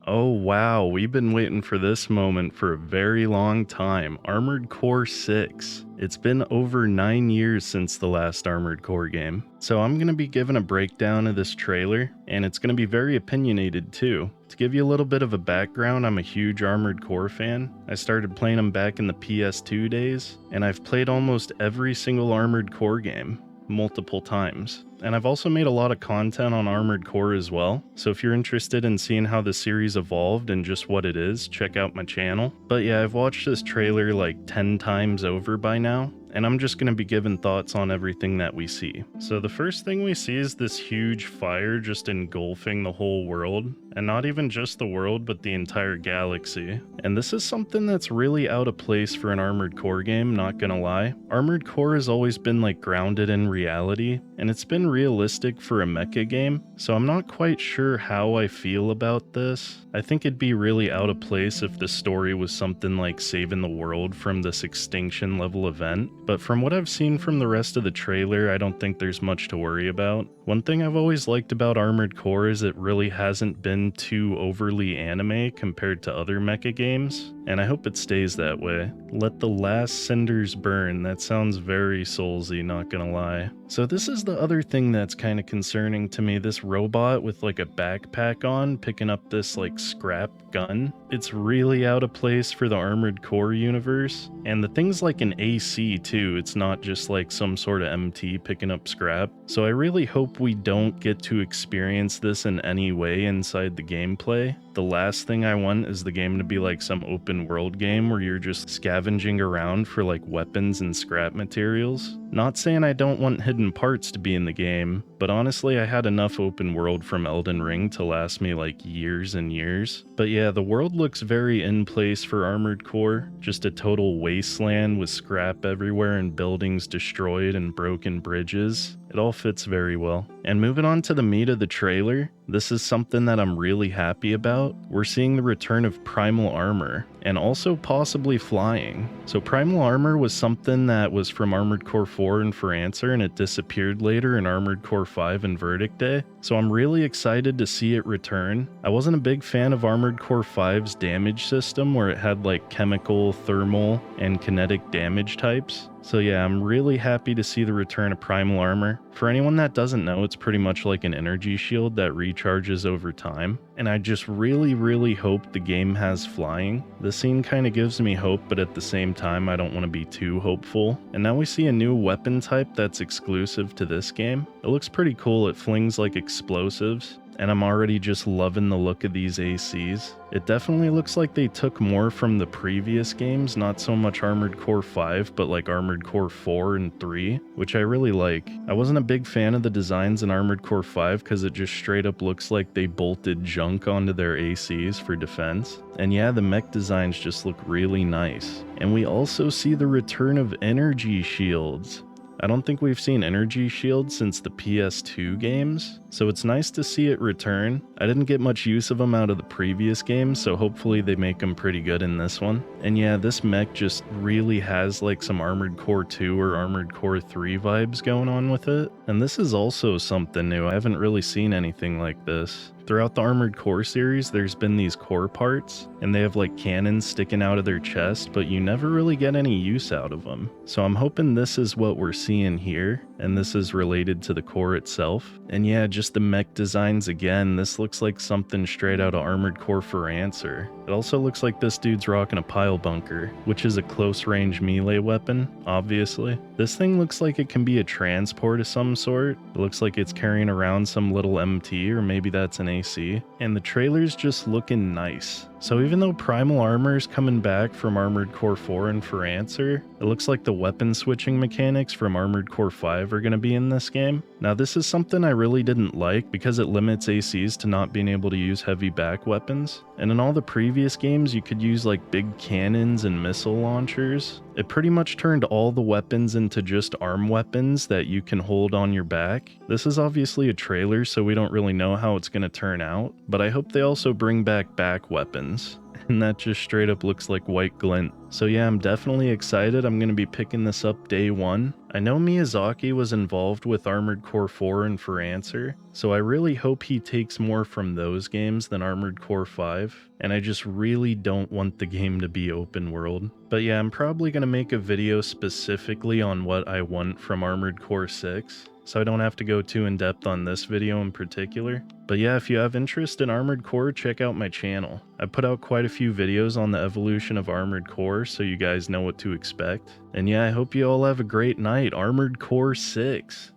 Oh wow, we've been waiting for this moment for a very long time. Armored Core 6. It's been over 9 years since the last Armored Core game. So I'm going to be giving a breakdown of this trailer, and it's going to be very opinionated too. To give you a little bit of a background, I'm a huge Armored Core fan. I started playing them back in the PS2 days, and I've played almost every single Armored Core game multiple times. And I've also made a lot of content on Armored Core as well, so if you're interested in seeing how the series evolved and just what it is, check out my channel. But yeah, I've watched this trailer like 10 times over by now, and I'm just going to be giving thoughts on everything that we see. So the first thing we see is this huge fire just engulfing the whole world, and not even just the world, but the entire galaxy. And this is something that's really out of place for an Armored Core game, not gonna lie. Armored Core has always been like grounded in reality, and it's been realistic for a mecha game, so I'm not quite sure how I feel about this. I think it'd be really out of place if the story was something like saving the world from this extinction level event, but from what I've seen from the rest of the trailer, I don't think there's much to worry about. One thing I've always liked about Armored Core is it really hasn't been too overly anime compared to other mecha games, and I hope it stays that way. Let the last cinders burn. That sounds very Soulsy, not gonna lie. So this is the other thing that's kind of concerning to me, this robot with like a backpack on, picking up this like scrap gun. It's really out of place for the Armored Core universe, and the thing's like an AC too, it's not just like some sort of MT picking up scrap. So I really hope we don't get to experience this in any way inside the gameplay. The last thing I want is the game to be like some open world game where you're just scavenging around for like weapons and scrap materials. Not saying I don't want hidden parts to be in the game, but honestly I had enough open world from Elden Ring to last me like years and years. But yeah, the world looks very in place for Armored Core, just a total wasteland with scrap everywhere and buildings destroyed and broken bridges. It all fits very well. And moving on to the meat of the trailer, this is something that I'm really happy about. We're seeing the return of Primal Armor, and also possibly flying. So Primal Armor was something that was from Armored Core 4 and For Answer, and it disappeared later in Armored Core 5 and Verdict Day. So I'm really excited to see it return. I wasn't a big fan of Armored Core 5's damage system, where it had like chemical, thermal, and kinetic damage types. So yeah, I'm really happy to see the return of Primal Armor. For anyone that doesn't know, it's pretty much like an energy shield that recharges over time. And I just really hope the game has flying. The scene kind of gives me hope, but at the same time I don't want to be too hopeful. And now we see a new weapon type that's exclusive to this game. It looks pretty cool, it flings like explosives. And I'm already just loving the look of these ACs. It definitely looks like they took more from the previous games, not so much Armored Core 5, but like Armored Core 4 and 3, which I really like. I wasn't a big fan of the designs in Armored Core 5 because it just straight up looks like they bolted junk onto their ACs for defense. And yeah, the mech designs just look really nice. And we also see the return of energy shields. I don't think we've seen energy shields since the PS2 games, so it's nice to see it return. I didn't get much use of them out of the previous games, so hopefully they make them pretty good in this one. And yeah, this mech just really has like some Armored Core 2 or Armored Core 3 vibes going on with it. And this is also something new. I haven't really seen anything like this. Throughout the Armored Core series, there's been these core parts, and they have like cannons sticking out of their chest, but you never really get any use out of them. So I'm hoping this is what we're seeing here, and this is related to the core itself. And yeah, just the mech designs again, this looks like something straight out of Armored Core For Answer. It also looks like this dude's rocking a pile bunker, which is a close range melee weapon, obviously. This thing looks like it can be a transport of some sort. It looks like it's carrying around some little MT, or maybe that's an AC. And the trailer's just looking nice. So even though Primal Armor is coming back from Armored Core 4 and For Answer, it looks like the weapon switching mechanics from Armored Core 5 are going to be in this game. Now this is something I really didn't like because it limits ACs to not being able to use heavy back weapons. And in all the previous games you could use like big cannons and missile launchers. It pretty much turned all the weapons into just arm weapons that you can hold on your back. This is obviously a trailer, so we don't really know how it's going to turn out, but I hope they also bring back weapons. And that just straight up looks like white glint. So yeah, I'm definitely excited. I'm going to be picking this up day one. I know Miyazaki was involved with Armored Core 4 and For Answer, so I really hope he takes more from those games than Armored Core 5, and I just really don't want the game to be open world. But yeah, I'm probably going to make a video specifically on what I want from Armored Core 6, so I don't have to go too in depth on this video in particular. But yeah, if you have interest in Armored Core, check out my channel. I put out quite a few videos on the evolution of Armored Core, so you guys know what to expect. And yeah, I hope you all have a great night. Armored Core 6.